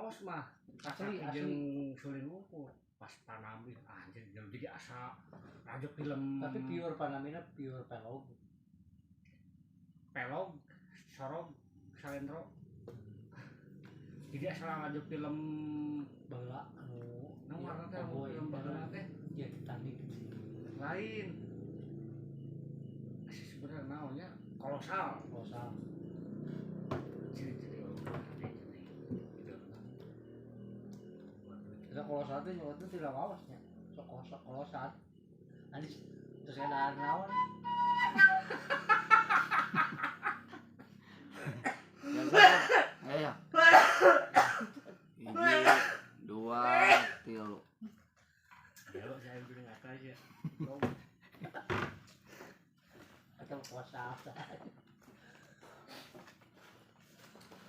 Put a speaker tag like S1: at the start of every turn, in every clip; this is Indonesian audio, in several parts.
S1: kaos mah asli jeung suling unggul pas Panami anjir jadi asa rajuk film
S2: tapi pure Panamina pure
S1: pelog sorog salendro jadi asa rajuk film
S2: baheula
S1: warna teh film baheula teh
S2: ya Titanic
S1: lain sebenarnya naonnya kolosal ciri-ciri
S2: kalau satu itu tidak lawasnya sok kolosan anis terus ada naon
S3: ayo 1 2 3
S1: ya saya bilang apa aja
S2: atau puasa apa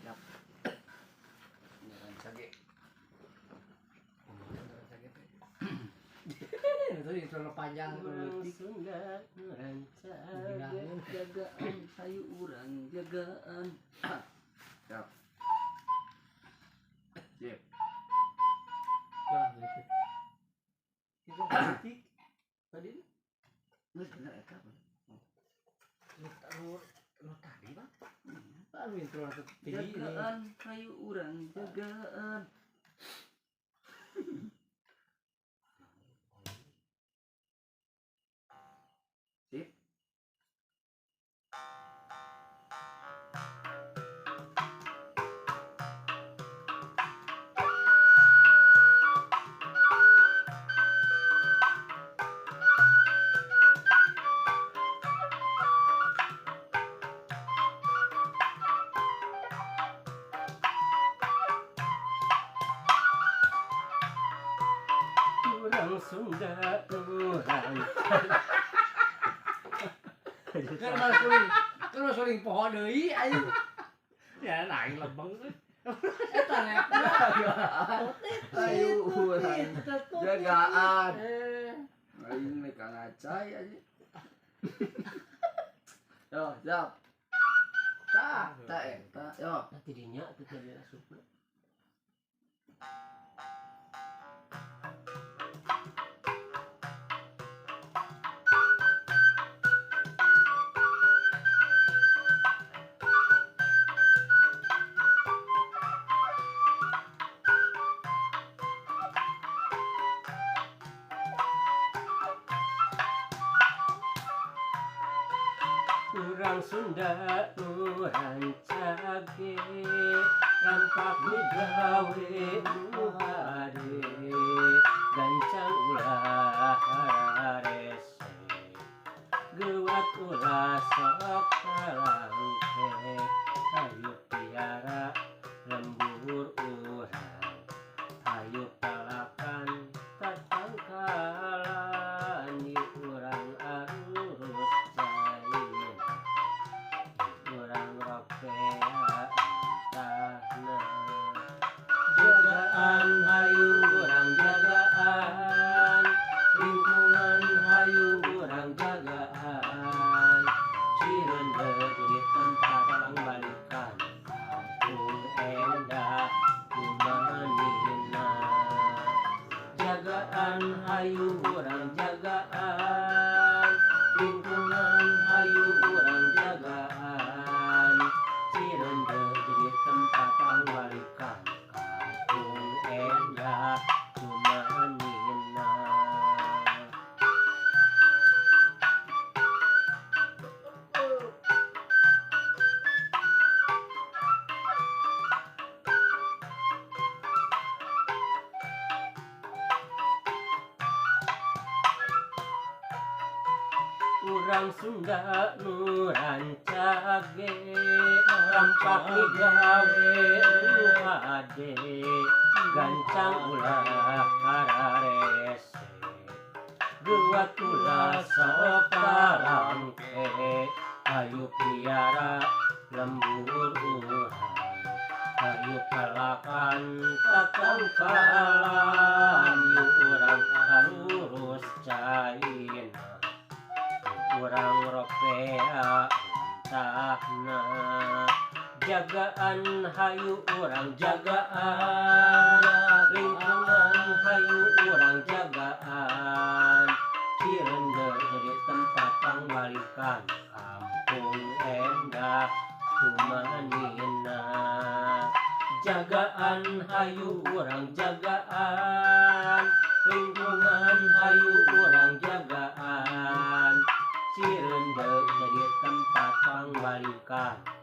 S3: yap jangan sakit
S2: itu panjang
S3: Sunda jagaan hayu urang jagaan siap siap
S2: itu politik tadi
S3: lu bener eta
S1: lu tadi bang
S2: baru intro tinggi
S3: jagaan hayu urang jagaan sip
S2: urang Sunda urang kan suling pohon deui ayo
S1: ya naik lebeng
S2: eta nek
S3: ayu urang jagaan aing nek ngacai aja yo siap tak eta yo
S2: nanti dinya teh jadi asupna urang Sunda urang cage rampak gawe nu hade gancang ulah rese gewat ulah sok kalangke ayo piara lembur urang ayo palakan tatangkalan di urang arurus cair urang ropea tahna jagaan hayu urang jagaan lingkungan hayu urang jagaan cireun di tempat pangbalikan kampung endah kumanina jagaan hayu urang jagaan lingkungan hayu urang jagaan cireun di tempat pangbalikan kampung endah kumanina urang Sunda nu rancage rampak gawe nu hade gancang ulah kararese gewat ulah sok karangke ayo piara lembur urang ayo palakan tatangkalan yu urang arurus caina urang ropea tahna jagaan hayu urang jagaan
S4: kumanina jagaan hayu urang jagaan lingkungan hayu urang jagaan cireundeuh jadi tempat pangbalikan